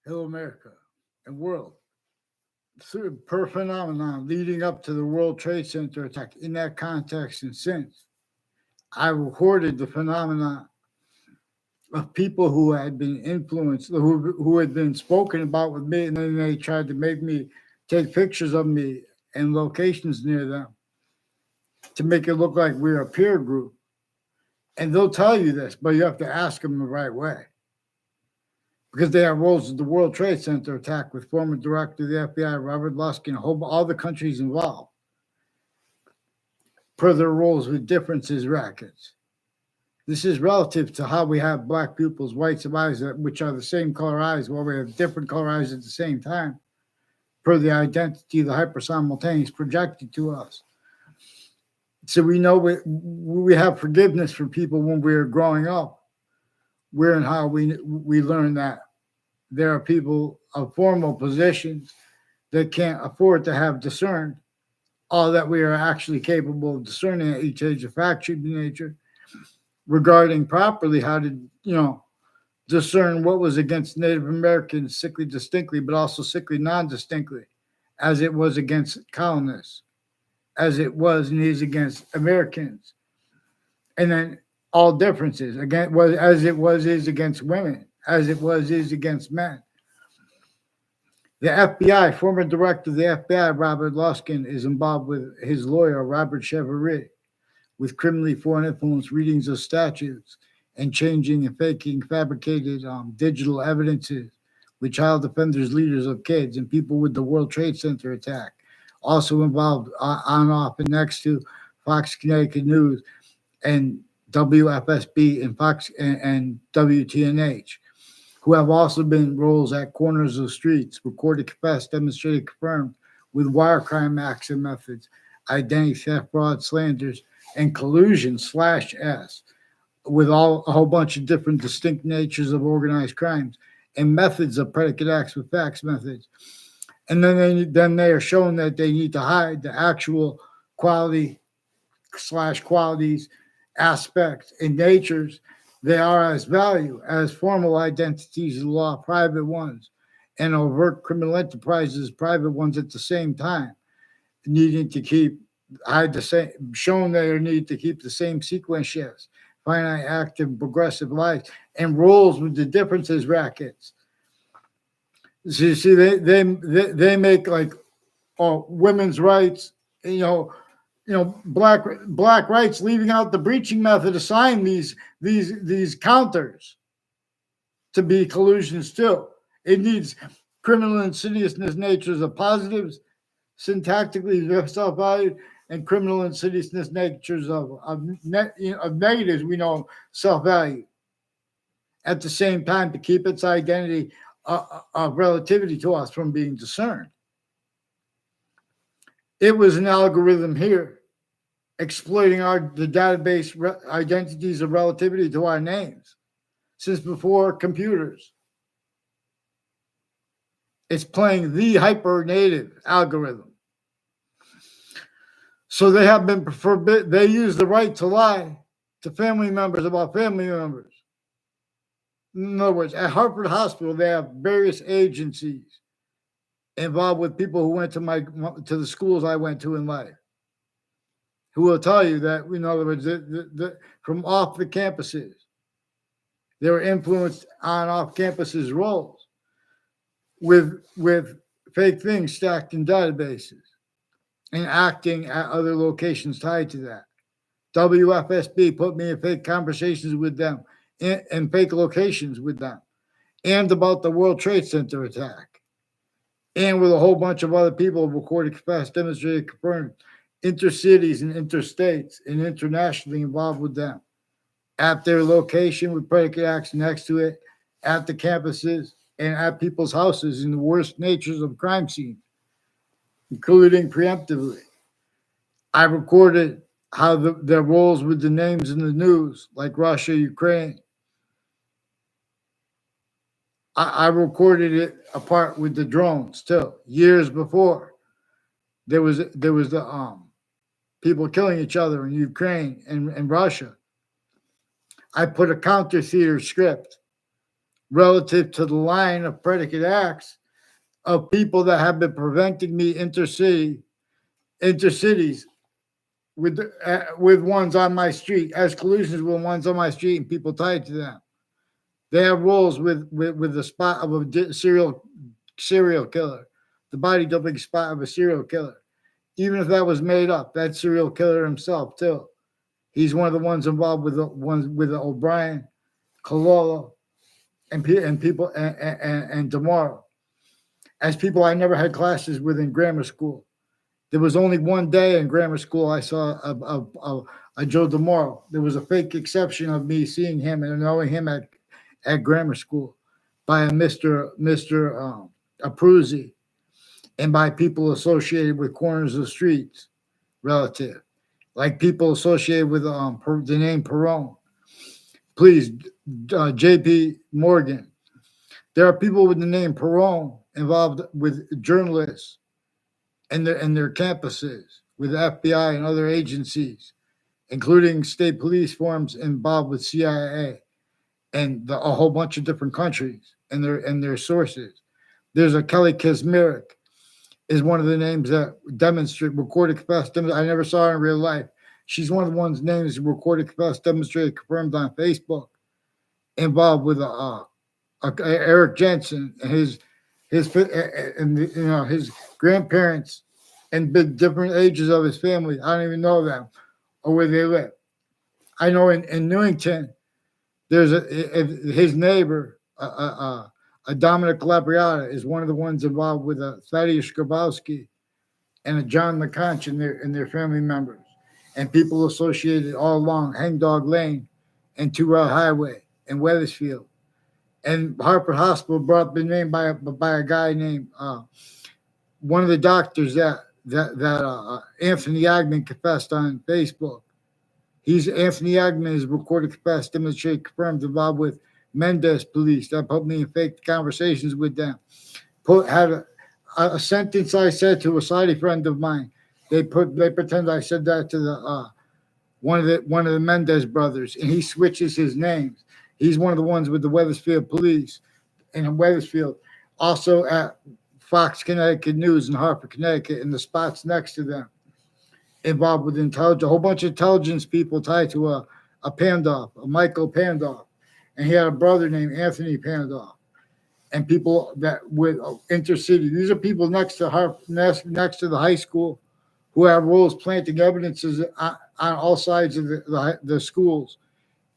Hello, America and world. Per phenomenon leading up to the World Trade Center attack, in that context and since, I recorded the phenomenon of people who had been influenced, who had been spoken about with me, and then they tried to make me take pictures of me and locations near them to make it look like we're a peer group. And they'll tell you this, but you have to ask them the right way. Because they have roles at the World Trade Center attack with former director of the FBI, Robert Luskin, all the countries involved, per their roles with differences rackets. This is relative to how we have black pupils, whites of eyes, which are the same color eyes, while we have different color eyes at the same time, per the identity, the hyper-simultaneous projected to us. So we know we have forgiveness for people when we were growing up, where and how we learn that there are people of formal positions that can't afford to have discerned all that we are actually capable of discerning at each age of fact should be nature, regarding properly how to, discern what was against Native Americans sickly distinctly, but also sickly non-distinctly, as it was against colonists, as it was and is against Americans. And then all differences, again, was as it was is against women, as it was is against men. The FBI, former director of the FBI, Robert Luskin, is involved with his lawyer, Robert Chevalier, with criminally foreign influence readings of statutes and changing and faking fabricated digital evidences with child defenders, leaders of kids, and people with the World Trade Center attack. Also involved on, off, and next to Fox Connecticut News and WFSB and Fox and WTNH, who have also been roles at corners of streets, recorded, confessed, demonstrated, confirmed with wire crime acts and methods, identity theft, fraud, slanders, and collusion/S, with a whole bunch of different distinct natures of organized crimes and methods of predicate acts with facts methods. And then they are shown that they need to hide the actual quality/qualities, aspects, and natures they are as value, as formal identities of the law, private ones, and overt criminal enterprises, private ones at the same time, needing to hide the same, shown they need to keep the same sequence shifts, finite, active, progressive life, and roles with the differences rackets. So you see, they make like women's rights, black rights, leaving out the breaching method, assign these counters to be collusions too. It needs criminal insidiousness natures of positives, syntactically self-valued, and criminal insidiousness natures of negatives, we know, self-value. At the same time, to keep its identity of relativity to us from being discerned. It was an algorithm here exploiting the database identities of relativity to our names since before computers. It's playing the hyper-native algorithm. So they have been forbidden. They use the right to lie to family members about family members. In other words, at Hartford Hospital, they have various agencies involved with people who went to the schools I went to in life, who will tell you that, in other words, from off the campuses, they were influenced on off campuses roles with fake things stacked in databases and acting at other locations tied to that. WFSB put me in fake conversations with them and fake locations with them, and about the World Trade Center attack, and with a whole bunch of other people recorded, confessed, demonstrated, confirmed, intercities and interstates, and internationally involved with them at their location with predicate acts next to it, at the campuses, and at people's houses in the worst natures of crime scenes, including preemptively. I recorded how their roles with the names in the news, like Russia, Ukraine. I recorded it apart with the drones too. Years before, there was the people killing each other in Ukraine and Russia. I put a counter theater script relative to the line of predicate acts of people that have been preventing me intercities with ones on my street, as collusions with ones on my street and people tied to them. They have roles with the spot of a serial killer, the body dumping spot of a serial killer. Even if that was made up, that serial killer himself too. He's one of the ones involved with the ones with the O'Brien, Cololo, and people and tomorrow. As people I never had classes with in grammar school. There was only one day in grammar school I saw a Joe DeMoro. There was a fake exception of me seeing him and knowing him at grammar school by a Mr. Abruzzi and by people associated with corners of streets relative, like people associated with the name Perone. Please, J.P. Morgan. There are people with the name Perone involved with journalists and their campuses, with the FBI and other agencies, including state police forms involved with CIA and a whole bunch of different countries and their sources. There's a Kelly Kaczmarek is one of the names that demonstrate recorded confessed. I never saw her in real life. She's one of the ones names recorded confessed demonstrated confirmed on Facebook, involved with Eric Jensen and his grandparents and different ages of his family. I don't even know them or where they live. I know in Newington, there's his neighbor, Dominic Labriata, is one of the ones involved with Thaddeus Grabowski and a John McConch and their family members and people associated all along Hangdog Lane and 2 Route Highway and Weathersfield. And Harper Hospital brought up the name by a guy named one of the doctors that Anthony Agman confessed on Facebook. Anthony Agman is recorded, confessed, demonstrated, confirmed, involved with Mendez police that put me in fake conversations with them. Had a sentence I said to a Saudi friend of mine. They pretend I said that to the one of the Mendez brothers, and he switches his names. He's one of the ones with the Weathersfield police in Weathersfield, also at Fox Connecticut News in Hartford, Connecticut, and the spots next to them, involved with intelligence, a whole bunch of intelligence people tied to a Pandoff, a Michael Pandoff, and he had a brother named Anthony Pandoff, and people that with intercity. These are people next to the high school who have roles planting evidences on all sides of the schools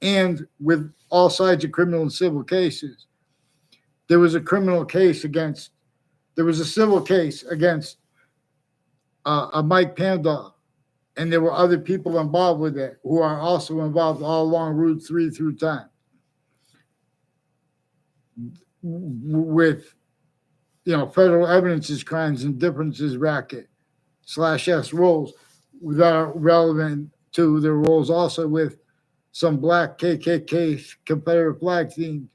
and with all sides of criminal and civil cases. There was a civil case against Mike Pandoff, and there were other people involved with it who are also involved all along Route 3 through time with, federal evidences, crimes, and differences racket /S roles that are relevant to their roles also with some black KKK Confederate flag themed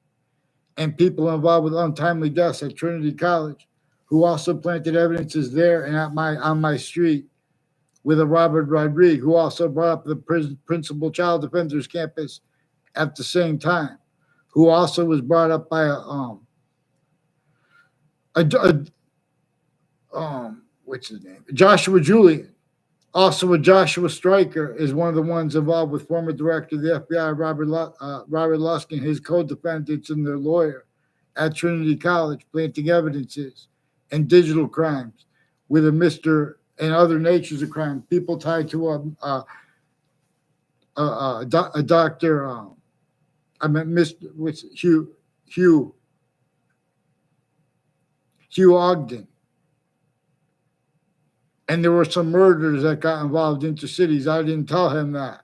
and people involved with untimely deaths at Trinity College who also planted evidences there and on my street with a Robert Rodriguez who also brought up the principal child defenders campus at the same time, who also was brought up by what's his name? Joshua Julian. Also, a Joshua Stryker is one of the ones involved with former director of the FBI, Robert Luskin, his co-defendants and their lawyer at Trinity College, planting evidences and digital crimes with a Mr. and other natures of crime. People tied to a doctor. Mr. What's Hugh Ogden. And there were some murders that got involved intercities. I didn't tell him that.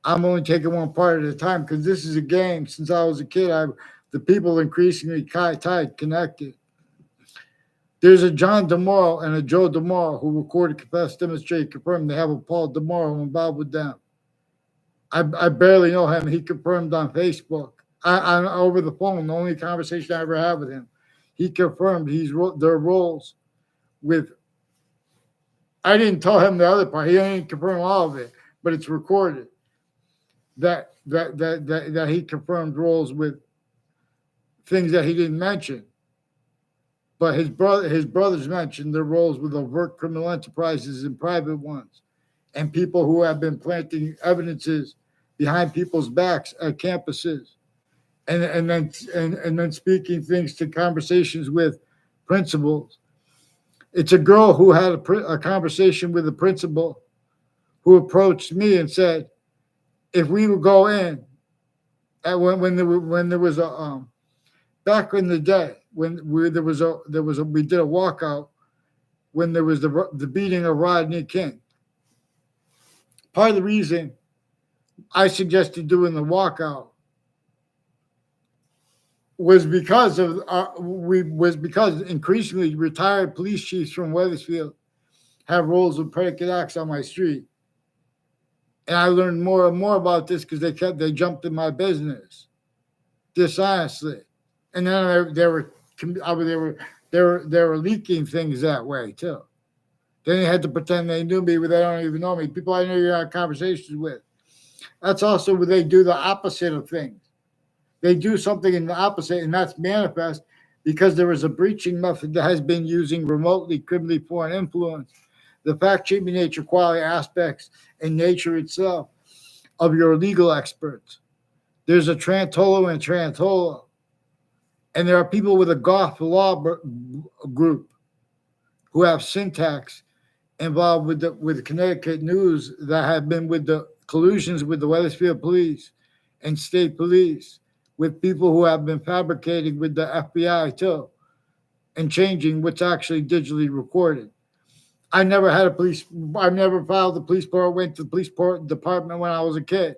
I'm only taking one part at a time because this is a game. Since I was a kid, the people increasingly tied, connected. There's a John DeMoro and a Joe DeMoro who recorded, confessed, demonstrated, confirmed they have a Paul DeMoro involved with them. I barely know him. He confirmed on Facebook, over the phone, the only conversation I ever had with him. He confirmed their roles with. I didn't tell him the other part. He didn't confirm all of it, but it's recorded that he confirmed roles with things that he didn't mention. But his brothers mentioned their roles with overt criminal enterprises and private ones, and people who have been planting evidences behind people's backs at campuses, and then speaking things to conversations with principals. It's a girl who had a conversation with a principal who approached me and said, if we would go in, when there was a back in the day when there was a we did a walkout when there was the beating of Rodney King. Part of the reason I suggested doing the walkout was because because increasingly retired police chiefs from Wethersfield have roles with predicate acts on my street. And I learned more and more about this because they jumped in my business dishonestly, and then they were leaking things that way too. Then they had to pretend they knew me, but they don't even know me. People I know you have conversations with. That's also where they do the opposite of things. They do something in the opposite, and that's manifest because there is a breaching method that has been using remotely criminally foreign influence, the fact, treatment, nature, quality aspects, and nature itself of your legal experts. There's a Trantolo and Trantolo, and there are people with a Goff law group who have syntax involved with the Connecticut News that have been with the collusions with the Wethersfield Police and state police, with people who have been fabricating with the FBI too, and changing what's actually digitally recorded. I never filed the police report, went to the police department when I was a kid.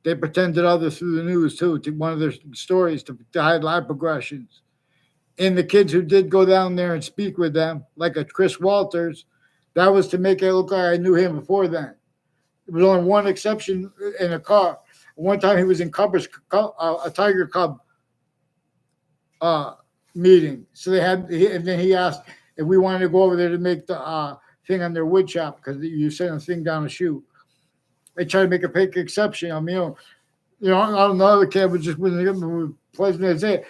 They pretended others through the news too, to one of their stories to hide live progressions. And the kids who did go down there and speak with them, like a Chris Walters, that was to make it look like I knew him before then. There was only one exception in a car. One time he was in a Tiger Cub meeting. So and then he asked if we wanted to go over there to make the thing on their wood shop because you sent a thing down a chute. They tried to make a fake exception. I mean, another kid was just pleasant as it.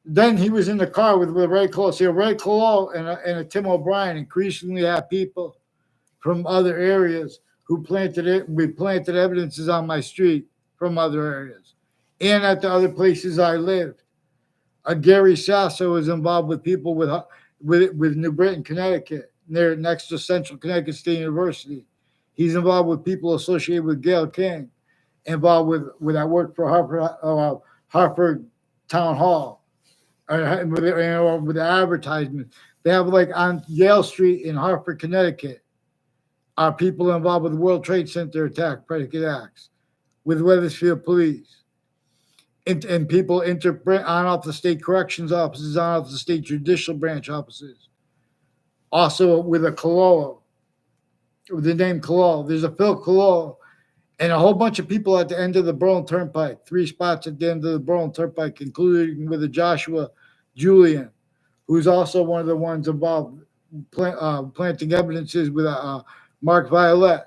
Then he was in the car with Ray Cole. See, Ray Cole and a Tim O'Brien increasingly have people from other areas who planted evidences on my street from other areas and at the other places I lived. Gary Sasso is involved with people with New Britain, Connecticut, next to Central Connecticut State University. He's involved with people associated with Gail King, involved with I work for Hartford Town Hall, with the advertisement. They have like on Yale Street in Hartford, Connecticut, are people involved with the World Trade Center attack predicate acts, with Wethersfield Police, and people on off the state corrections offices, on off the state judicial branch offices. Also with a Cololo, with the name Cololo. There's a Phil Cololo, and a whole bunch of people at the end of the Berlin Turnpike, 3 spots at the end of the Berlin Turnpike, including with a Joshua Julian, who's also one of the ones involved planting evidences with Mark Violet.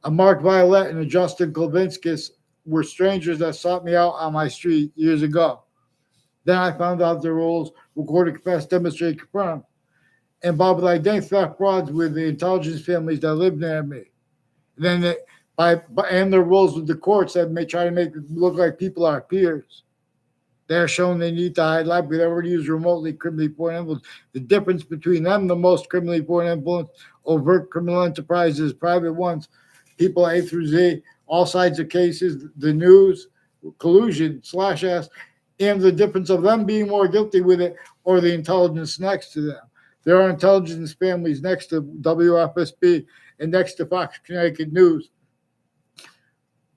A Mark Violet and a Justin Kolvinskis were strangers that sought me out on my street years ago. Then I found out their roles, recorded, confessed, demonstrated, confirmed, involved with identity theft frauds with the intelligence families that live near me. Then and their roles with the courts that may try to make it look like people are peers. They're shown they need to hide life, but they already use remotely criminally foreign influence. The difference between them, the most criminally foreign influence, overt criminal enterprises, private ones, people A through Z, all sides of cases, the news, collusion, /S, and the difference of them being more guilty with it or the intelligence next to them. There are intelligence families next to WFSB and next to Fox Connecticut News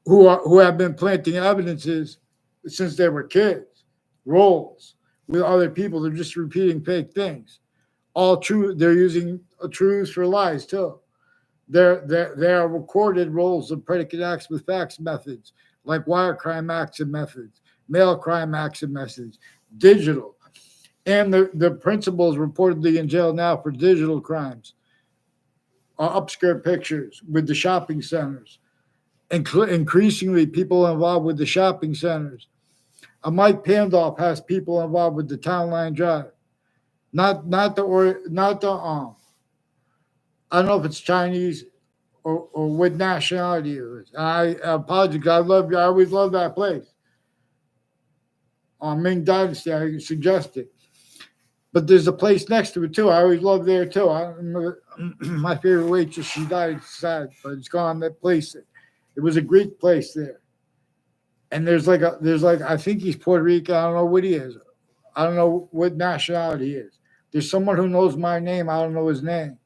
who have been planting evidences since they were kids, roles with other people. They're just repeating fake things. All true. They're using truths for lies too. There are recorded roles of predicate acts with facts methods, like wire crime acts and methods, mail crime acts and methods, digital. And the principal is reportedly in jail now for digital crimes, upskirt pictures with the shopping centers. Increasingly, people involved with the shopping centers A Mike Pandolf has people involved with the Town Line Drive. Not the I don't know if it's Chinese or what nationality it is. I apologize. I love you. I always love that place. Ming Dynasty, I suggested. But there's a place next to it too. I always loved there too. I remember my favorite waitress, she died sad, but it's gone. That place, it was a Greek place there. And there's like I think he's Puerto Rican. I don't know what he is. I don't know what nationality he is. There's someone who knows my name. I don't know his name.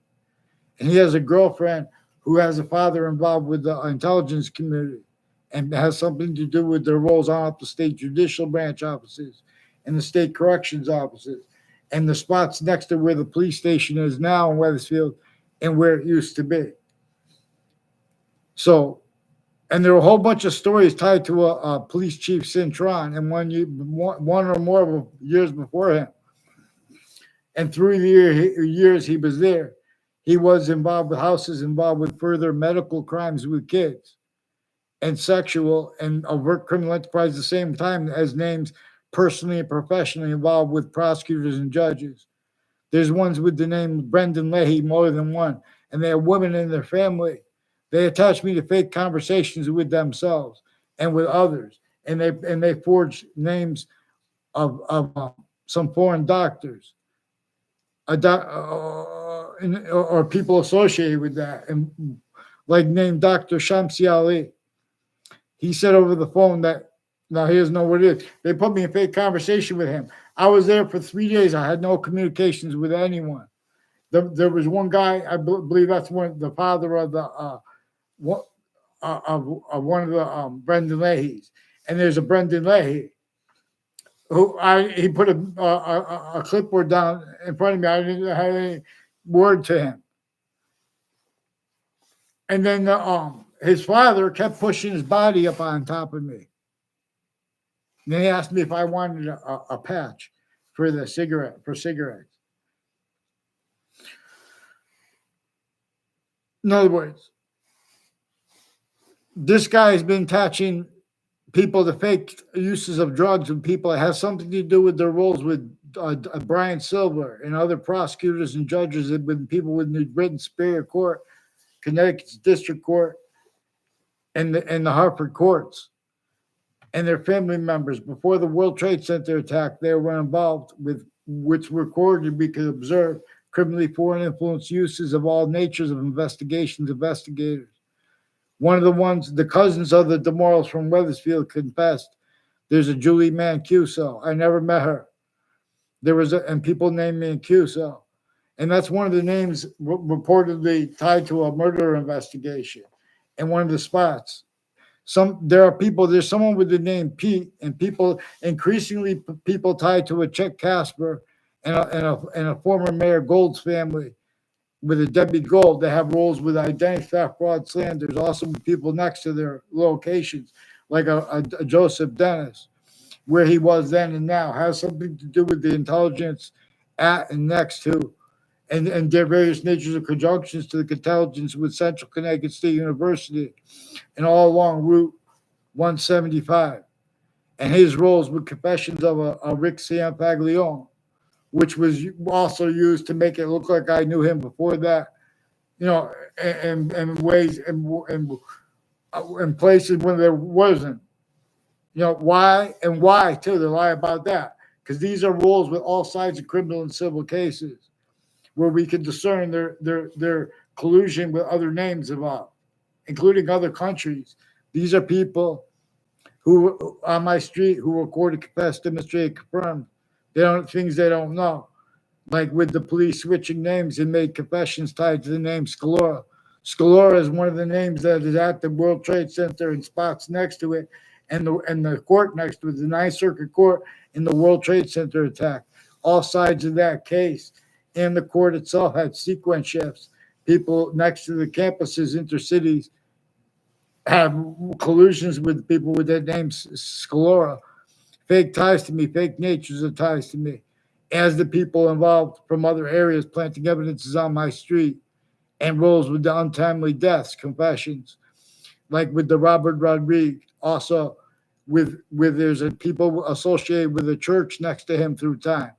And he has a girlfriend who has a father involved with the intelligence community and has something to do with their roles on up the state judicial branch offices and the state corrections offices and the spots next to where the police station is now in Wethersfield and where it used to be. So, and there are a whole bunch of stories tied to a police chief, Cintron, and one or more years before him. And through the years he was there, he was involved with houses involved with further medical crimes with kids and sexual and overt criminal enterprise at the same time as names personally and professionally involved with prosecutors and judges. There's ones with the name Brendan Leahy, more than one, and they have women in their family. They attach me to fake conversations with themselves and with others, and they forge names of some foreign doctors, or people associated with that, and like named Dr. Shamsi Ali. He said over the phone that, now he doesn't know what it is. They put me in fake conversation with him. I was there for 3 days. I had no communications with anyone. There was one guy, I believe that's the father of the one of one of the Brendan Leahys. And there's a Brendan Leahy who he put a clipboard down in front of me. I didn't have any word to him. And then his father kept pushing his body up on top of me. And then he asked me if I wanted a patch for cigarettes. In other words, this guy has been attaching people to fake uses of drugs with people that has something to do with their roles with Brian Silver and other prosecutors and judges, with people with New Britain Superior Court, Connecticut's District Court, and the Hartford courts, and their family members. Before the World Trade Center attack, they were involved with, which recorded, we could observe, criminally foreign influence uses of all natures of investigators. One of the ones, the cousins of the DeMorals from Wethersfield confessed, there's a Julie Mancuso. I never met her. And people named Mancuso. And that's one of the names reportedly tied to a murder investigation. And one of the spots. There's someone with the name Pete, and people increasingly people tied to a Chet Casper and a former Mayor Gold's family with a Debbie Gold. They have roles with identity theft, fraud, slander. There's also people next to their locations, like a Joseph Dennis, where he was then and now, has something to do with the intelligence at and next to, and their various natures of conjunctions to the intelligence with Central Connecticut State University and all along Route 175. And his roles with confessions of a Rick Sanpaglione, which was also used to make it look like I knew him before that, in ways and places when there wasn't. Why too? They lie about that, because these are roles with all sides of criminal and civil cases, where we can discern their collusion with other names involved, including other countries. These are people who on my street who recorded, confessed, demonstrated, confirmed. Things they don't know, like with the police switching names and made confessions tied to the name Scalora. Scalora is one of the names that is at the World Trade Center and spots next to it, and the court next to it, the Ninth Circuit Court in the World Trade Center attack. All sides of that case and the court itself had sequence shifts. People next to the campuses, intercities, have collusions with people with that name Scalora. Fake ties to me, fake natures of ties to me, as the people involved from other areas planting evidences on my street, and roles with the untimely deaths, confessions, like with the Robert Rodriguez, also with there's a people associated with the church next to him through time,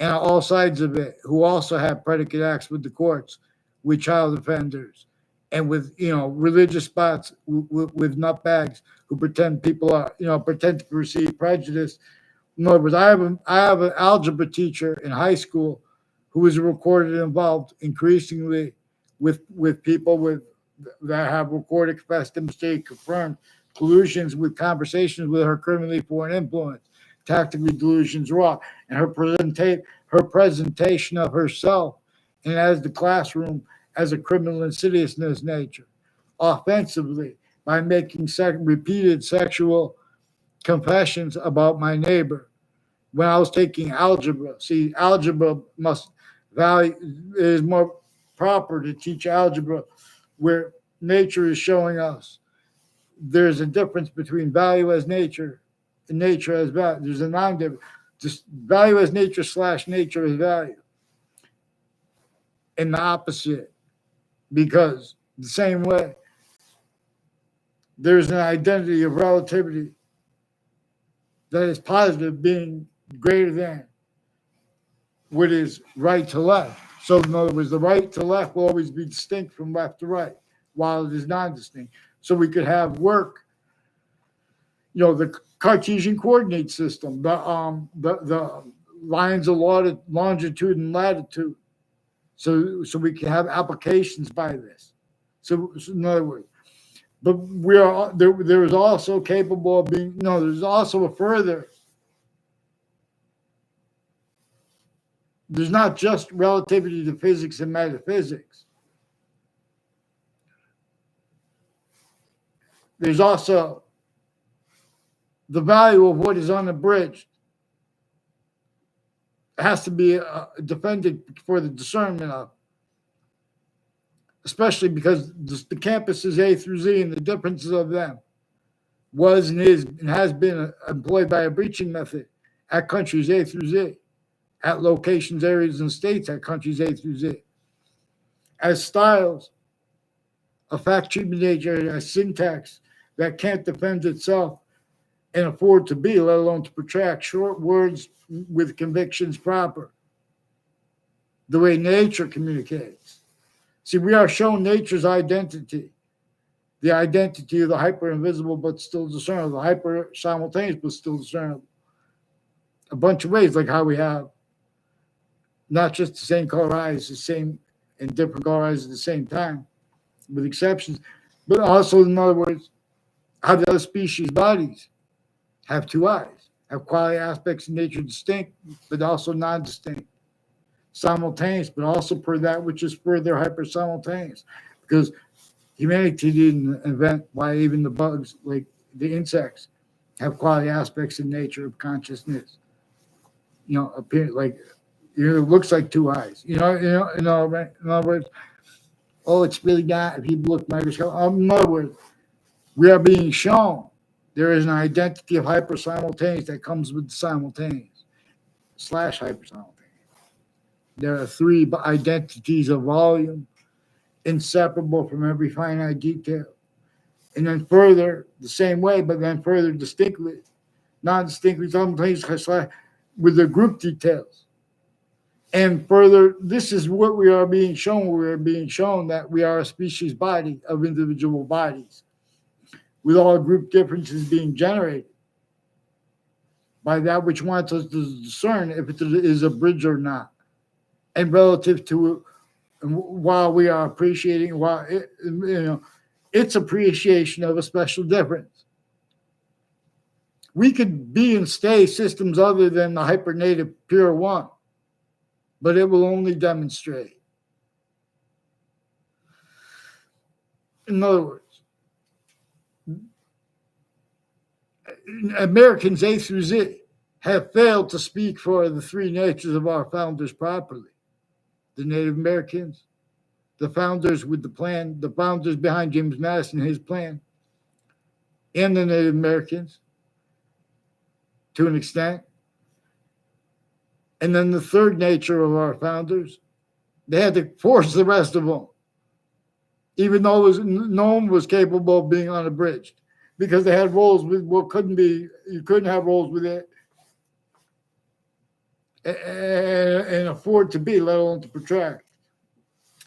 and on all sides of it, who also have predicate acts with the courts, with child offenders, and with religious spots with nutbags who pretend people are pretend to perceive prejudice. In other words, I have an algebra teacher in high school who was recorded involved increasingly with people that have recorded, confessed, demonstrated, confirmed collusions with conversations with her criminally foreign influence, tactically delusions raw, and her presentation of herself and as the classroom as a criminal insidiousness nature, offensively by making repeated sexual confessions about my neighbor. When I was taking algebra, see, algebra must value it is more proper to teach algebra where nature is showing us there's a difference between value as nature and nature as value. There's a non-difference. Just value as nature / nature as value. And the opposite. Because the same way, there's an identity of relativity that is positive being greater than what is right to left. So in other words, the right to left will always be distinct from left to right, while it is non-distinct. So we could have work, the Cartesian coordinate system, the lines of longitude and latitude. So we can have applications by this. So in other words, but we are there is also capable of being there's also a further. There's not just relativity to physics and metaphysics. There's also the value of what is unabridged. It has to be defended for the discernment of, especially because the campuses A through Z and the differences of them was and is and has been employed by a breaching method at countries A through Z, at locations, areas, and states at countries A through Z, as styles of fact treatment nature, as syntax that can't defend itself and afford to be, let alone to protract short words with convictions proper, the way nature communicates. See, we are shown nature's identity, the identity of the hyper-invisible but still discernible, the hyper-simultaneous but still discernible. A bunch of ways, like how we have not just the same color eyes, the same and different color eyes at the same time, with exceptions, but also, in other words, how the other species bodies have two eyes, have quality aspects in nature distinct, but also non-distinct, simultaneous, but also per that which is further hyper-simultaneous, because humanity didn't invent why even the bugs, like the insects, have quality aspects in nature of consciousness. Appear like it looks like two eyes. In other words, it's really not. If you look microscope, in other words, we are being shown there is an identity of hyper-simultaneous that comes with simultaneous / hyper-simultaneous. There are three identities of volume, inseparable from every finite detail. And then further, the same way, but then further distinctly, non-distinctly, simultaneous with the group details. And further, this is what we are being shown. We are being shown that we are a species body of individual bodies, with all group differences being generated by that which wants us to discern if it is a bridge or not. And relative to, while we are appreciating, its appreciation of a special difference. We could be and stay systems other than the hypernative pure one, but it will only demonstrate. In other words, Americans A through Z have failed to speak for the three natures of our founders properly. The Native Americans, the founders with the plan, the founders behind James Madison and his plan, and the Native Americans to an extent. And then the third nature of our founders, they had to force the rest of them, even though no one was capable of being unabridged. because they had roles with what couldn't be, you couldn't have roles with it and afford to be, let alone to protract.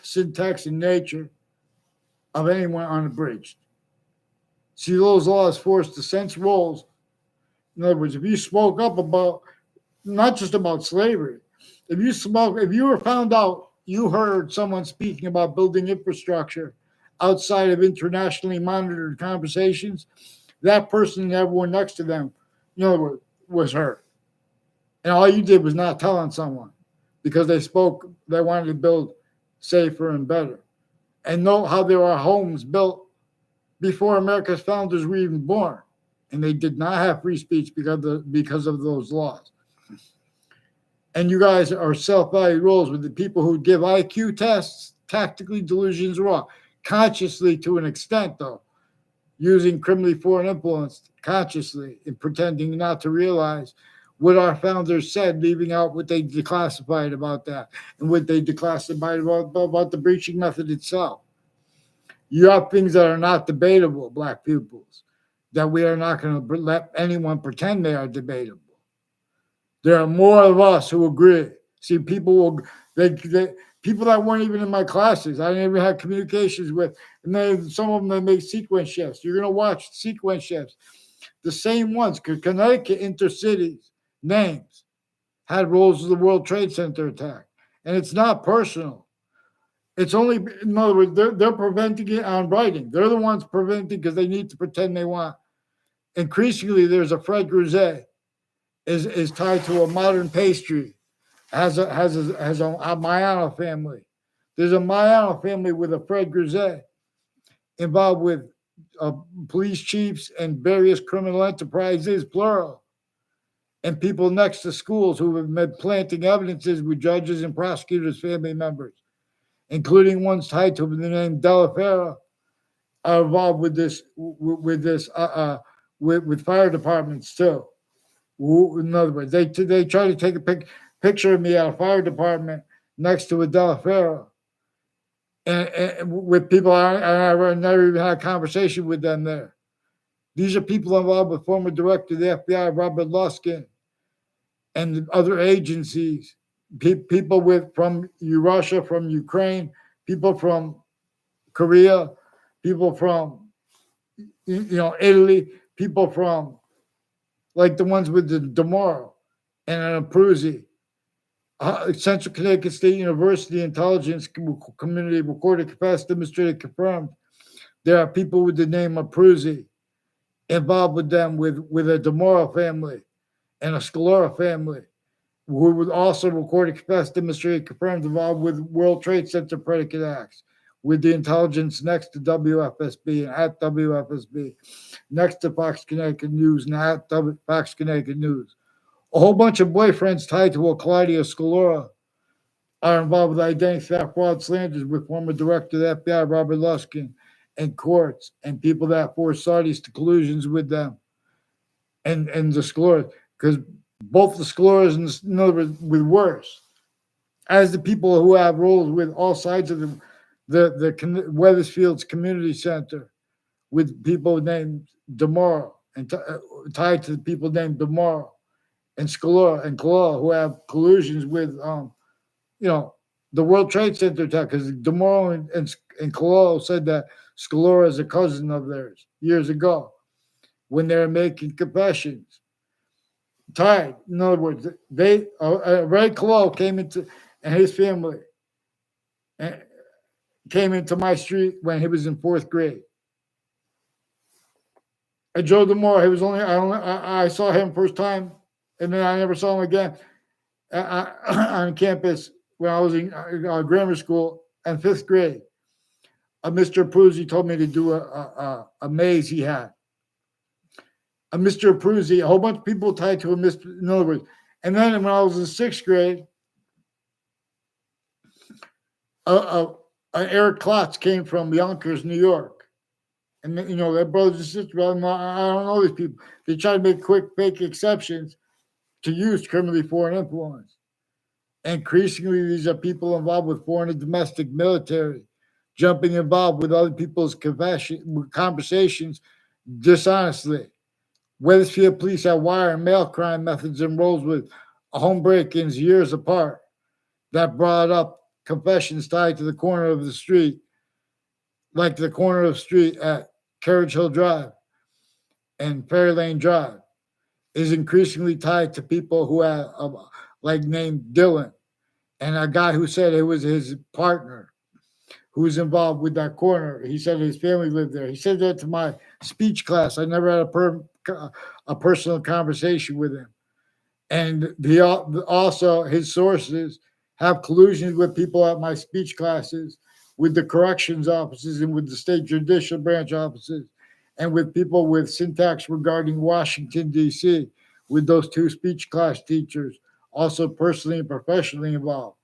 Syntax and nature of anyone unabridged. See, those laws forced to sense roles. In other words, if you spoke up about, not just about slavery, if you were found out, you heard someone speaking about building infrastructure outside of internationally monitored conversations, that person and everyone next to them, in other words, was hurt. And all you did was not tell on someone because they wanted to build safer and better. And know how there are homes built before America's founders were even born. And they did not have free speech because of those laws. And you guys are self-valued roles with the people who give IQ tests, tactically delusions raw, consciously to an extent, though, using criminally foreign influence consciously and pretending not to realize what our founders said, leaving out what they declassified about that and what they declassified about the breaching method itself. You have things that are not debatable, Black pupils, that we are not going to let anyone pretend they are debatable. There are more of us who agree. See, people people that weren't even in my classes, I didn't even have communications with, and some of them they make sequence shifts. You're going to watch sequence shifts. The same ones, Connecticut intercities names had roles of the World Trade Center attack, and it's not personal. It's only, in other words, they're preventing it on writing. They're the ones preventing because they need to pretend they want. Increasingly, there's a Fred Grisey is tied to a modern pastry, has a Mayano family. There's a Mayano family with a Fred Grisey involved with police chiefs and various criminal enterprises, plural, and people next to schools who have been planting evidences with judges and prosecutors' family members, including ones tied to the name Della Fera, are involved with fire departments too. In other words, they try to take a picture of me at a fire department next to a Della Fera, and with people I never even had a conversation with them there. These are people involved with former director of the FBI, Robert Luskin, and other agencies, people from Russia, from Ukraine, people from Korea, people from Italy, people from like the ones with the DeMoro and Abruzzi. Central Connecticut State University Intelligence Community recorded capacity demonstrated confirmed there are people with the name Abruzzi involved with them with a DeMoro family and a Scalora family, who would also recorded capacity demonstrated confirmed involved with World Trade Center predicate acts, with the intelligence next to WFSB and at WFSB, next to Fox Connecticut News and at Fox Connecticut News. A whole bunch of boyfriends tied to a Claudia Scalora are involved with identity theft, fraud, slanders with former director of the FBI, Robert Luskin, and courts and people that forced Saudis to collusions with them and the Scaloras, because both the Scaloras and in other words, with worse, as the people who have roles with all sides of the Weathersfields Community Center, with people named DeMoro and tied to the people named DeMoro and Scalora and Claw, who have collusions with the World Trade Center attack, because DeMoro and Claw said that Scalora is a cousin of theirs years ago when they were making confessions. Tied. In other words, Ray Claw came into, and his family came into my street when he was in 4th grade. And Joe DeMoro, I saw him first time, and then I never saw him again on campus when I was in grammar school and 5th grade. Mr. Abruzzi told me to do a maze he had. Mr. Abruzzi, a whole bunch of people tied to him, in other words. And then when I was in 6th grade, Eric Klotz came from Yonkers, New York. And, their brothers and sisters, I don't know these people. They try to make quick, fake exceptions to use criminally foreign influence. Increasingly, these are people involved with foreign and domestic military, jumping involved with other people's conversations dishonestly. Wethersfield police have wire and mail crime methods and roles with home break-ins years apart that brought up confessions tied to the corner of the street, like the corner of the street at Carriage Hill Drive and Ferry Lane Drive, is increasingly tied to people who have, like named Dylan, and a guy who said it was his partner who was involved with that corner. He said his family lived there. He said that to my speech class. I never had a personal conversation with him. And he also, his sources have collusions with people at my speech classes, with the corrections offices and with the state judicial branch offices, and with people with syntax regarding Washington, D.C., with those two speech class teachers, also personally and professionally involved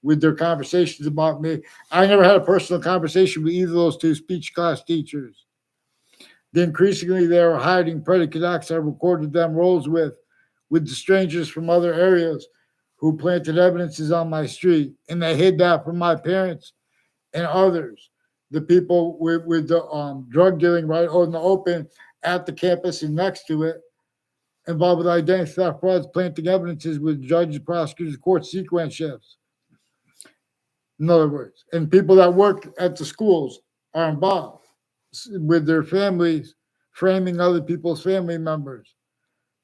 with their conversations about me. I never had a personal conversation with either of those two speech class teachers. Increasingly, they are hiding predicate acts I recorded them roles with the strangers from other areas who planted evidences on my street, and they hid that from my parents and others. The people with the drug dealing right on the open at the campus and next to it, involved with identity theft frauds, planting evidences with judges, prosecutors, court sequence shifts. In other words, and people that work at the schools are involved with their families, framing other people's family members,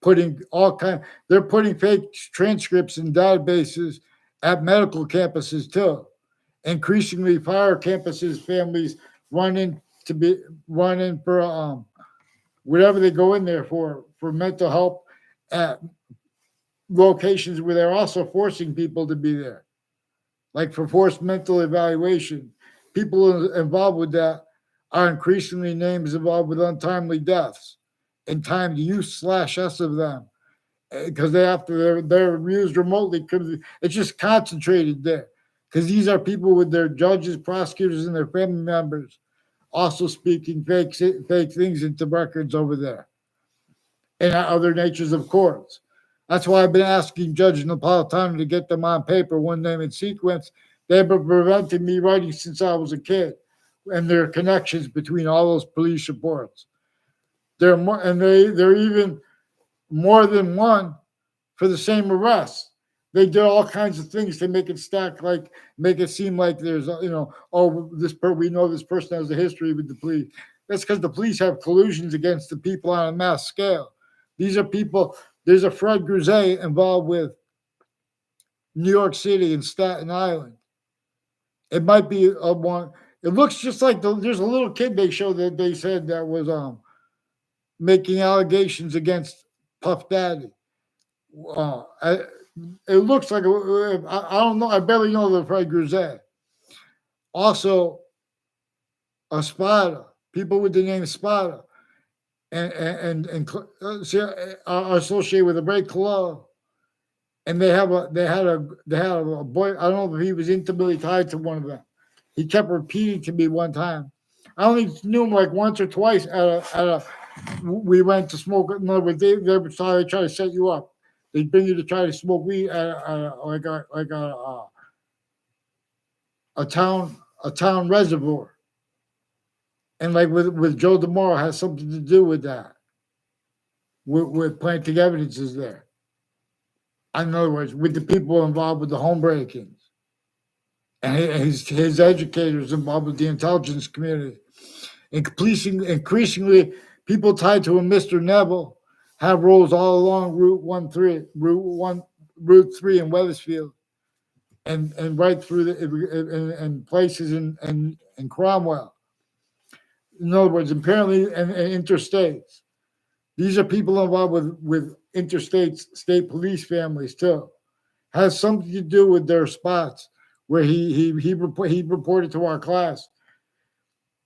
putting they're putting fake transcripts in databases at medical campuses too. Increasingly, fire campuses, families run in for whatever they go in there for mental health at locations where they're also forcing people to be there, like for forced mental evaluation. People involved with that are increasingly names involved with untimely deaths and timed use/s of them because they're used remotely because it's just concentrated there. Because these are people with their judges, prosecutors, and their family members also speaking fake things into records over there and other natures of courts. That's why I've been asking Judge Napolitano to get them on paper, one name in sequence. They've been preventing me writing since I was a kid, and there are connections between all those police reports. They're more, and they're even more than one for the same arrest. They did all kinds of things to make it stack, like make it seem like there's, we know this person has a history with the police. That's because the police have collusions against the people on a mass scale. These are people. There's a Fred Grisey involved with New York City and Staten Island. It might be a one. It looks just like there's a little kid they showed that they said that was making allegations against Puff Daddy. It looks like I don't know. I barely know the Fred Grisey. Also, a Spada. People with the name Spada, and are associated with a Ray Collo. And they had a boy. I don't know if he was intimately tied to one of them. He kept repeating to me one time. I only knew him like once or twice at a. We went to smoke. In other words, they try to set you up. They bring you to try to smoke weed at a town reservoir, and like with Joe DeMoro has something to do with that. With planting evidences there. In other words, with the people involved with the home break-ins, and his educators involved with the intelligence community, increasingly people tied to a Mr. Neville have roles all along Route 3 in Wethersfield, and right through and places in Cromwell. In other words, apparently, and interstates. These are people involved with interstate state police families too. Has something to do with their spots where he reported to our class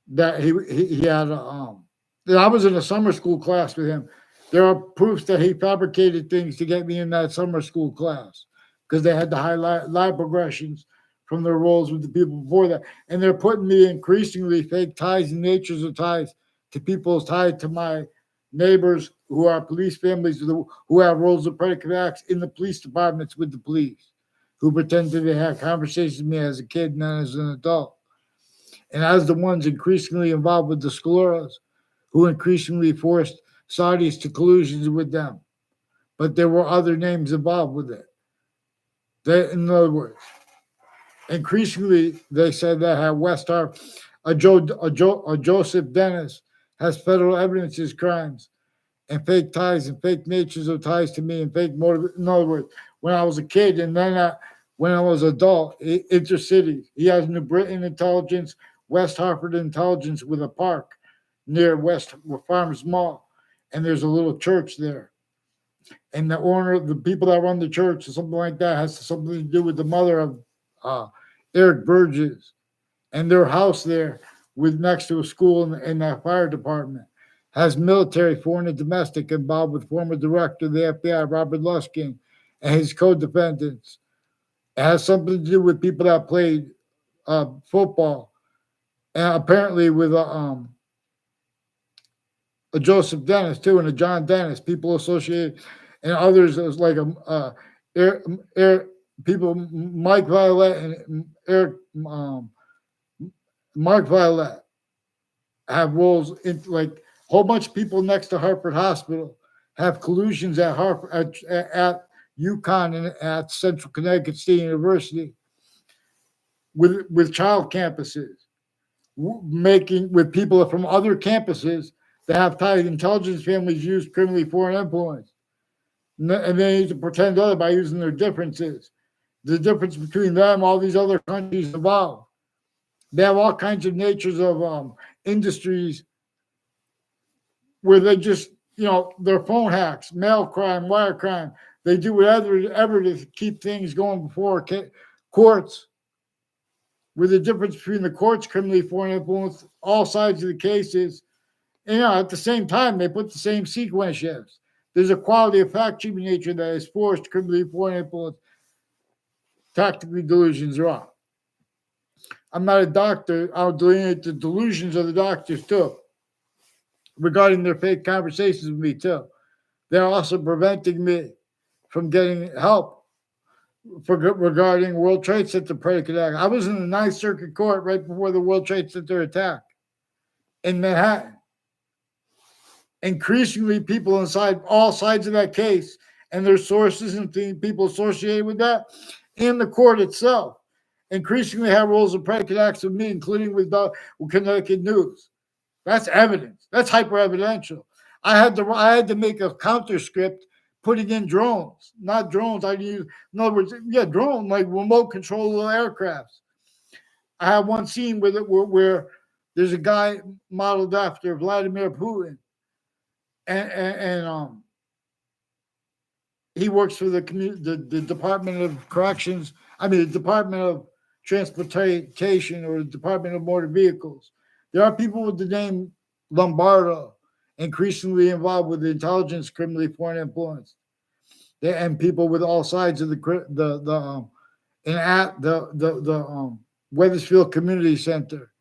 that he had that I was in a summer school class with him. There are proofs that he fabricated things to get me in that summer school class because they had the high line progressions from their roles with the people before that. And they're putting me increasingly fake ties and natures of ties to people tied to my neighbors who are police families who have roles of predicate acts in the police departments with the police, who pretended to have conversations with me as a kid and then as an adult. And as the ones increasingly involved with the Scleras, who increasingly forced Saudis to collusions with them. But there were other names involved with it. In other words, increasingly, they said that West Harp, a Joseph Dennis, has federal evidence of his crimes and fake ties and fake natures of ties to me and fake motive. In other words, when I was a kid and then when I was adult, intercity, he has New Britain intelligence, West Hartford intelligence with a park near West Farmers Mall, and there's a little church there. And the owner, the people that run the church or something like that, has something to do with the mother of Eric Burgess and their house there with next to a school and that fire department has military, foreign, and domestic involved with former director of the FBI, Robert Luskin, and his co-defendants. It has something to do with people that played football, and apparently with a Joseph Dennis too, and a John Dennis, people associated, and others as like people, Mike Violet and Eric, Mark Violet have roles in like a whole bunch of people next to Hartford Hospital have collusions at at UConn and at Central Connecticut State University with child campuses, making with people from other campuses that have ties. Intelligence families use criminally foreign influence, and they need to pretend other by using their differences. The difference between them, all these other countries involved. They have all kinds of natures of industries where they just, their phone hacks, mail crime, wire crime. They do whatever to keep things going before courts. With the difference between the courts, criminally foreign influence, all sides of the cases, and at the same time, they put the same sequence shifts. There's a quality of fact-cheating nature that is forced criminally foreign influence. Tactically, delusions are wrong. I'm not a doctor. I'll delineate the delusions of the doctors too, regarding their fake conversations with me too. They're also preventing me from getting help regarding World Trade Center predicate act. I was in the Ninth Circuit Court right before the World Trade Center attack in Manhattan. Increasingly, people inside all sides of that case and their sources and people associated with that in the court itself increasingly have roles of predicate acts with me, including with Connecticut News. That's evidence. That's hyper evidential. I had to make a counter script putting in drones, not drones. I use, in other words, drone like remote control of aircrafts. I have one scene where there's a guy modeled after Vladimir Putin, and he works for the Department of Corrections. The Department of Transportation or the Department of Motor Vehicles. There are people with the name Lombardo increasingly involved with the intelligence, criminally foreign influence, and people with all sides of the Weathersfield Community Center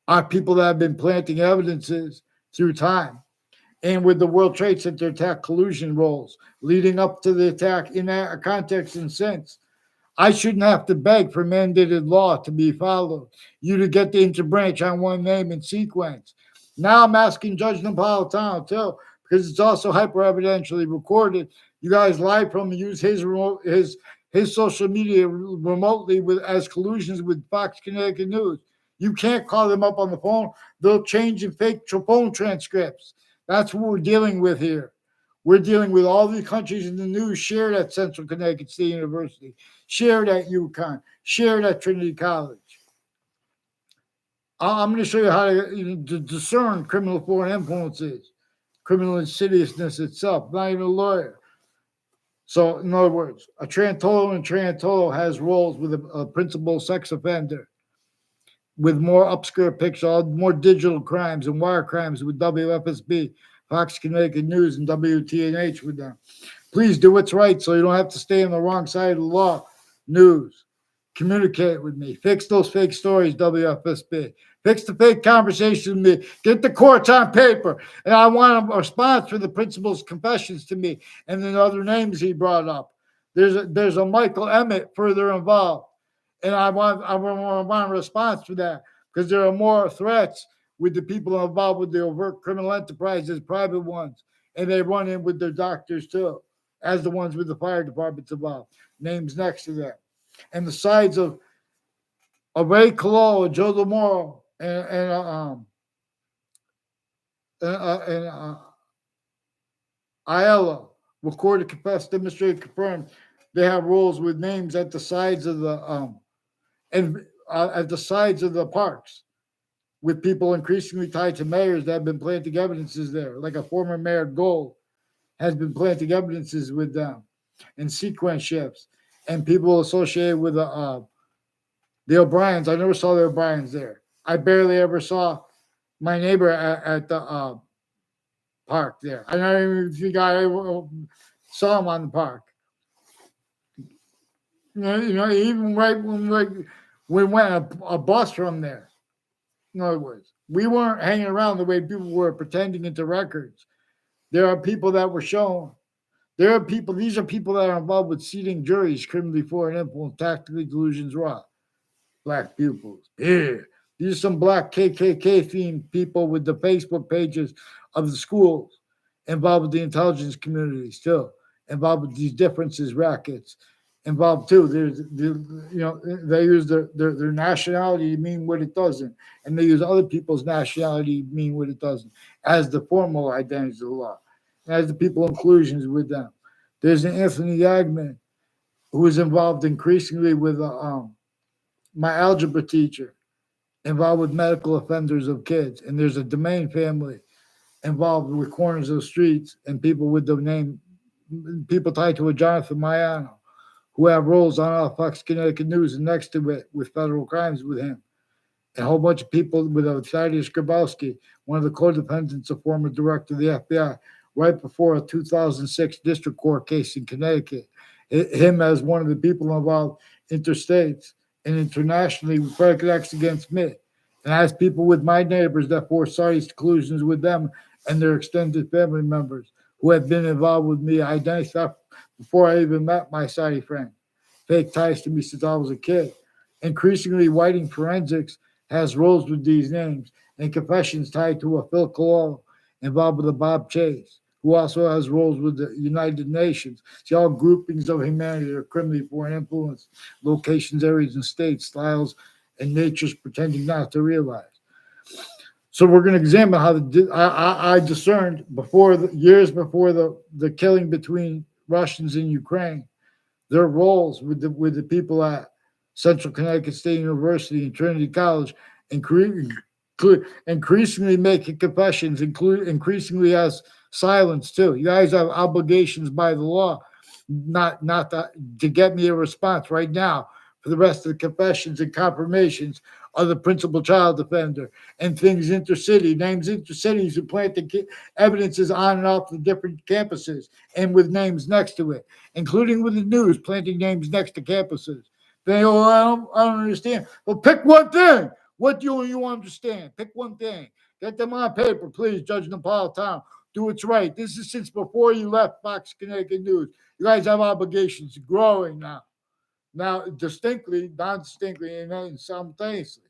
are people that have been planting evidences through time. And with the World Trade Center attack collusion roles leading up to the attack in that context and sense, I shouldn't have to beg for mandated law to be followed. You to get the interbranch on one name and sequence. Now I'm asking Judge Napolitano too, because it's also hyper evidentially recorded. You guys live from and use his social media remotely as collusions with Fox Connecticut News. You can't call them up on the phone. They'll change and fake phone transcripts. That's what we're dealing with here. We're dealing with all the countries in the news shared at Central Connecticut State University, shared at UConn, shared at Trinity College. I'm going to show you how to discern criminal foreign influences, criminal insidiousness itself, not even a lawyer. So, in other words, a Trantolo has roles with a principal sex offender, with more upskirt pictures, more digital crimes and wire crimes with WFSB, Fox Connecticut News, and WTNH with them. Please do what's right so you don't have to stay on the wrong side of the law. News. Communicate with me. Fix those fake stories, WFSB. Fix the fake conversation with me. Get the courts on paper. And I want a response for the principal's confessions to me and the other names he brought up. There's a Michael Emmett further involved. And I want a response for that because there are more threats with the people involved with the overt criminal enterprises, private ones, and they run in with their doctors too, as the ones with the fire departments involved. Names next to them, and the sides of Ray Colon, Joe DeMoro, and Ayala, recorded, confessed, demonstrated, confirmed. They have roles with names at the sides of the and at the sides of the parks, with people increasingly tied to mayors that have been planting evidences there, like a former mayor Gold has been planting evidences with them, and sequence shifts, and people associated with the O'Briens. I never saw the O'Briens there. I barely ever saw my neighbor at the park there. I don't even think I saw him on the park. Even right when we went a bus from there. In other words, we weren't hanging around the way people were pretending into records. There are people that were shown. There are people, these are people that are involved with seating juries, criminally foreign influence, tactically delusions, raw. Black pupils. Yeah. These are some black KKK themed people with the Facebook pages of the schools, involved with the intelligence community still, involved with these differences rackets, involved too. They use their nationality to mean what it doesn't, and they use other people's nationality to mean what it doesn't, as the formal identities of the law, as the people inclusions with them. There's an Anthony Yagman who is involved increasingly with my algebra teacher, involved with medical offenders of kids, and there's a Domain family involved with corners of streets and people with the name, people tied to a Jonathan Mayano, who have roles on Fox Connecticut News and next to it with federal crimes with him. And a whole bunch of people with Thaddeus Grabowski, one of the co-defendants, a former director of the FBI, right before a 2006 district court case in Connecticut. Him as one of the people involved interstates and internationally with predicate against me. And as people with my neighbors that forced Sardi's collusions with them and their extended family members who had been involved with me, identified before I even met my Saudi friend. Fake ties to me since I was a kid. Increasingly, Whiting Forensics has roles with these names and confessions tied to a Phil Colon involved with a Bob Chase, who also has roles with the United Nations. See, all groupings of humanity are criminally foreign influence, locations, areas, and states, styles, and natures pretending not to realize. So we're going to examine how I discerned years before the killing between Russians and Ukraine, their roles with the people at Central Connecticut State University and Trinity College, increasingly making confessions, increasingly as silence too. You guys have obligations by the law, not to get me a response right now for the rest of the confessions and confirmations of the principal child defender and things intercity, names intercities who planted evidences on and off the different campuses and with names next to it, including with the news planting names next to campuses. They I don't understand. Well, pick one thing. What do you understand? Pick one thing. Get them on paper, please, Judge Napolitano. Do what's right. This is since before you left Fox Connecticut News. You guys have obligations growing now. Now, distinctly, non-distinctly, and simultaneously.